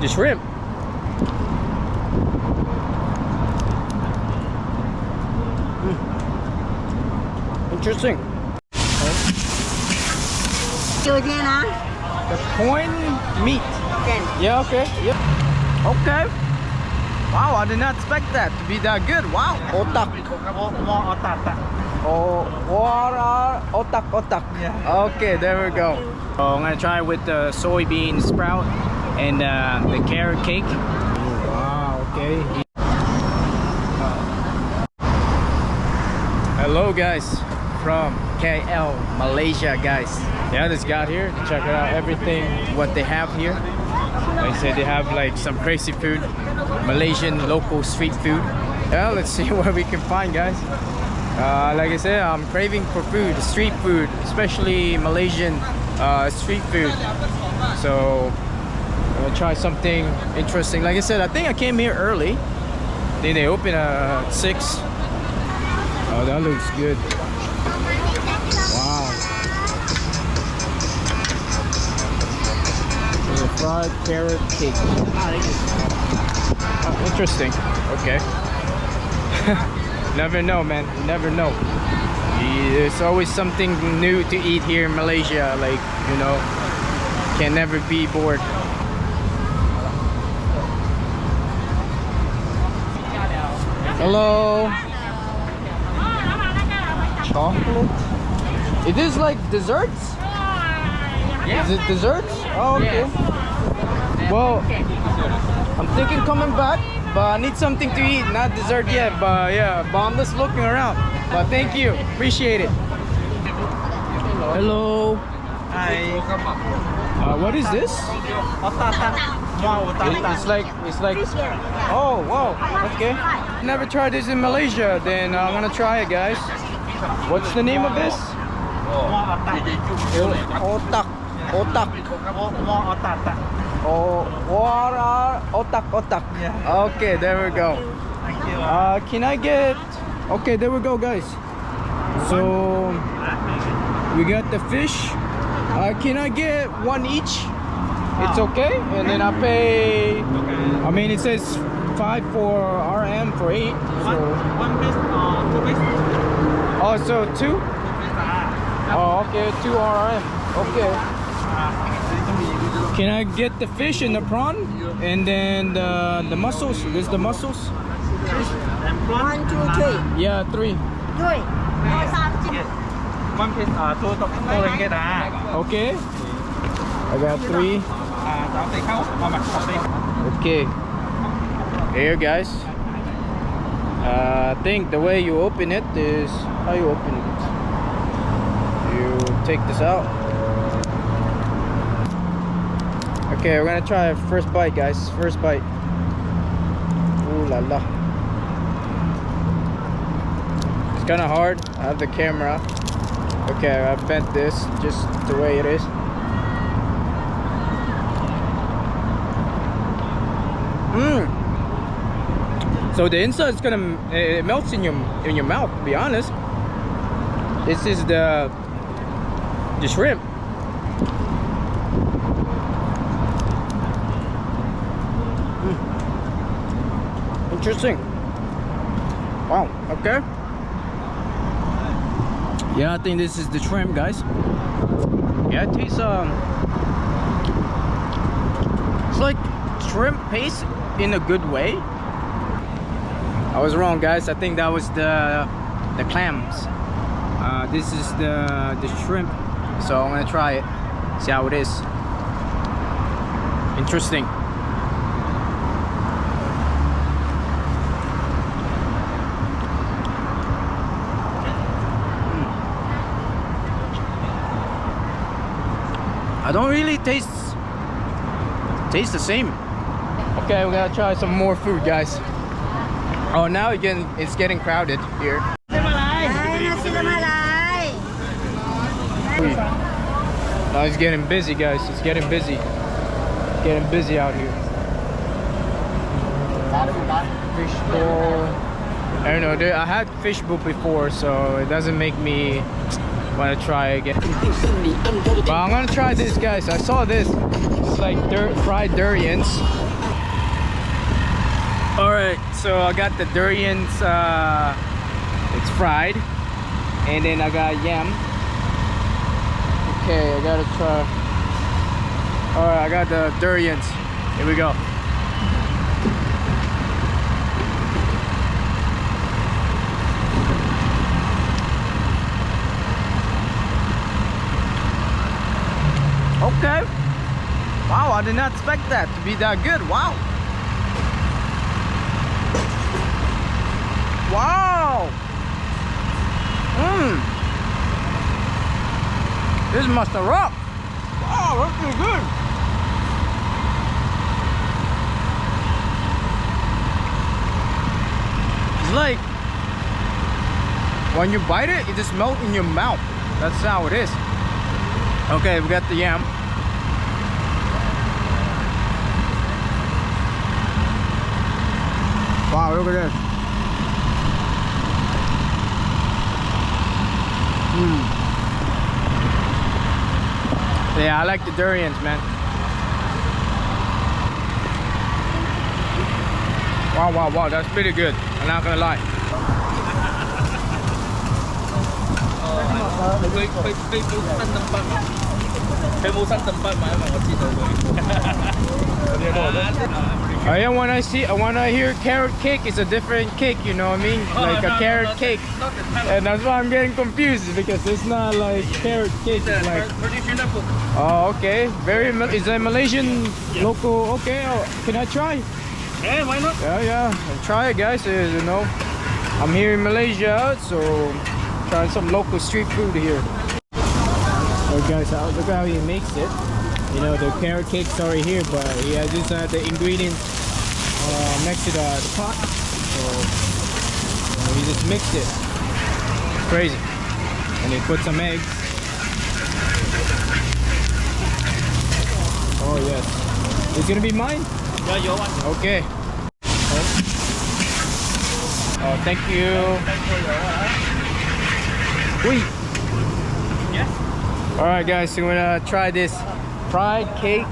the shrimp. Interesting. The corn meat. Yeah, okay. Yep. Okay. Wow, I did not expect that to be that good. Wow. Otak. Oh, otak. Yeah. Okay, there we go. So I'm gonna try with the soybean sprout and the carrot cake. Wow. Okay. Hello, guys, from KL, Malaysia, guys. Yeah, just got here to check out everything what they have here. Like I said, they have like some crazy food, Malaysian local street food. Yeah, let's see what we can find, guys. Like I said, I'm craving for food, street food, especially Malaysian street food. So I'm gonna try something interesting. Like I said, I think I came here early. Then they open at 6. Oh, that looks good. Wow. There's a fried carrot cake. Oh, interesting. Okay. Never know, man. You never know. There's always something new to eat here in Malaysia. Like, you know, can never be bored. Hello. Chocolate. It is like desserts? Yeah. Is it desserts? Oh, okay. Well, I'm thinking coming back, but I need something to eat, not dessert yet. But yeah, but I'm just looking around. But thank you, appreciate it. Hello. Hi. What is this? It's like. Oh wow. Okay. Never tried this in Malaysia. Then I'm gonna try it, guys. What's the name of this? Otak. Oh, otak. Yeah. Okay, there we go. Thank you. Can I get? Okay, there we go, guys. So we got the fish. Can I get one each? It's okay, and then I pay. I mean, it says 5 for RM for 8. So. One piece or 2 pieces? Oh, so 2? Oh, okay, 2 RM. Okay. Can I get the fish and the prawn, and then the mussels? This the mussels? 1, 2, 3. Yeah, 3. 3. Yes. One piece 2 ringgit. Okay. I got 3. Okay. Here, guys. I think the way you open it is how you open it. You take this out. Okay, we're gonna try first bite, guys. First bite. Ooh la la. It's kind of hard. I have the camera. Okay, I bent this just the way it is. So the inside is gonna it melts in your mouth. To be honest, this is the shrimp. Interesting. Wow. Okay. Yeah, I think this is the shrimp, guys. Yeah, it tastes it's like shrimp paste in a good way. I was wrong, guys. I think that was the clams. This is the shrimp. So I'm gonna try it. See how it is. Interesting. I don't really taste the same. Okay, we're gonna try some more food, guys. Oh, now again, it's getting crowded here. Now it's getting busy, guys. It's getting busy. Getting busy out here. Fish bowl. I don't know. I had fish bowl before, so it doesn't make me want to try again. But I'm gonna try this, guys. I saw this. It's like fried durians. All right, so I got the durians. It's fried, and then I got yam. Okay, I gotta try. All right, I got the durians. Here we go. Okay. Wow, I did not expect that to be that good. Wow. Wow. This must have rocked. Wow, that's pretty good. It's like when you bite it, it just melts in your mouth. That's how it is. Okay, we got the yam. Wow, look at this. Yeah, I like the durians, man. Wow, wow, wow, that's pretty good. I'm not gonna lie. When I hear carrot cake, it's a different cake, you know what I mean? Like a carrot cake. And that's why I'm getting confused, because it's not like carrot cake. It's like traditional food. oh, okay. Is a Malaysian local? Okay, can I try? Yeah, why not? Yeah, I'll try it, guys. You know, I'm here in Malaysia, so trying some local street food here. Oh, guys, look how he makes it. You know, the carrot cake's already here, but he has just the ingredients next to the pot. So he just mixed it. Crazy. And he put some eggs. Oh yes. It's gonna be mine? Yeah, your one. Okay. Oh, thank you. Wait. Yes. All right, guys, so we're gonna try this fried carrot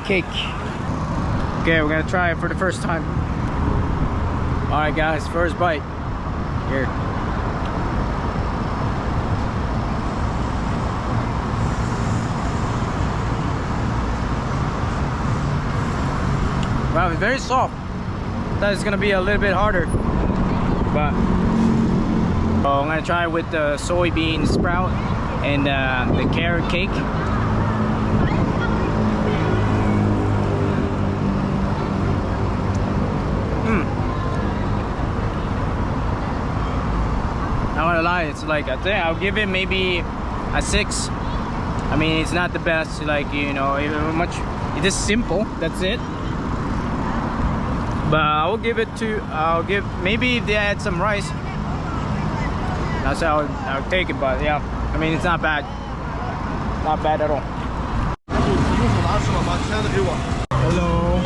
cake. Okay, we're gonna try it for the first time. All right, guys, first bite. Here. Wow, it's very soft. Thought it's gonna be a little bit harder, but I'm gonna try it with the soybean sprout and the carrot cake. Not gonna lie, it's like, I think I'll give it maybe a 6. I mean, it's not the best, like, you know, it is simple, that's it. But I'll give maybe if they add some rice, that's how I'll take it. But yeah, I mean, it's not bad. Not bad at all. Hello.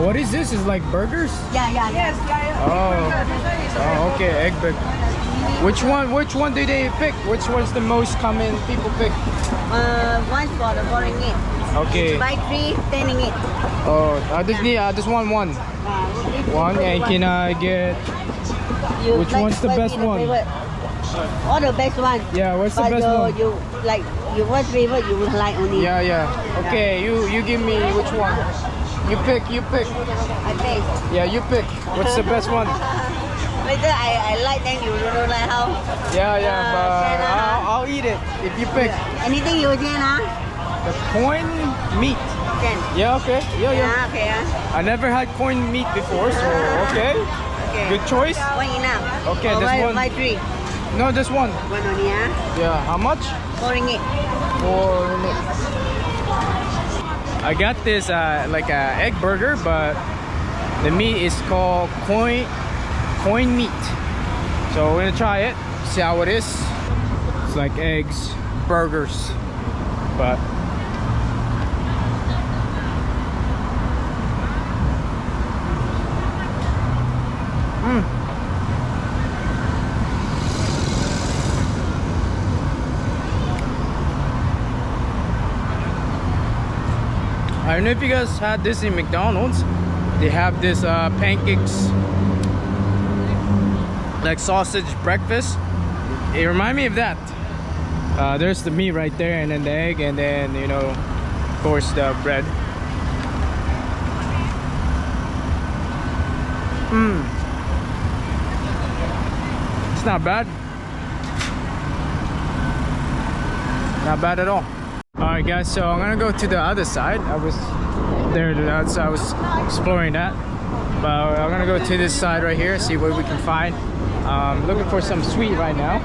What is this? Is like burgers? Yeah. Yes, Oh, okay, egg burger. Which one do they pick? Which one's the most common people pick? One for the boring it. Okay. Buy 3, 10 ringgit. Oh, I just want one. One, and can I get? Which one's the best one? All the best one. Yeah, what's the best one? You like what favorite you would like only. Yeah. Okay, you give me which one? You pick. Okay. Yeah, you pick. What's the best one? Later I like, then you don't know like how. Yeah, but I'll eat it if you pick. Anything you can, huh? The corn meat. Can. Yeah, okay. Yeah. Okay. I never had corn meat before, so okay. Good choice. One enough. Okay, this one. Buy 3. No, just one. One only, huh? Yeah, how much? 4 ringgit. I got this like a egg burger, but the meat is called coin meat. So we're gonna try it, see how it is. It's like eggs, burgers, but I I don't know if you guys had this in McDonald's. They have this pancakes, like sausage breakfast. It reminds me of that. There's the meat right there, and then the egg, and then, you know, of course, the bread. It's not bad. Not bad at all. Alright guys, so I'm gonna go to the other side. I was there, so I was exploring that. But I'm gonna go to this side right here, see what we can find. Looking for some sweet right now.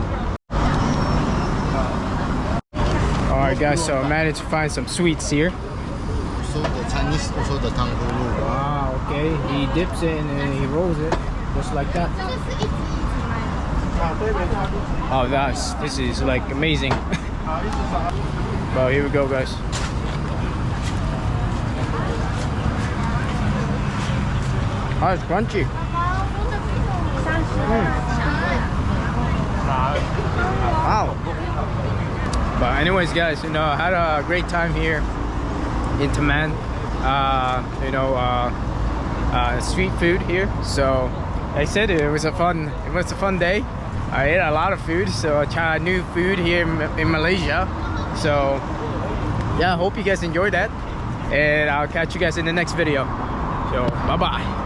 Alright guys, so I managed to find some sweets here. Also the Chinese, also the tanghulu. Wow, okay. He dips it and then he rolls it, just like that. Oh guys, this is like amazing. Well, here we go guys. Oh, it's crunchy. Wow. But anyways guys, you know, I had a great time here in Taman. You know, street food here. So like I said, it was a fun day. I ate a lot of food, so I tried new food here in Malaysia. So yeah, I hope you guys enjoyed that, and I'll catch you guys in the next video. So bye bye.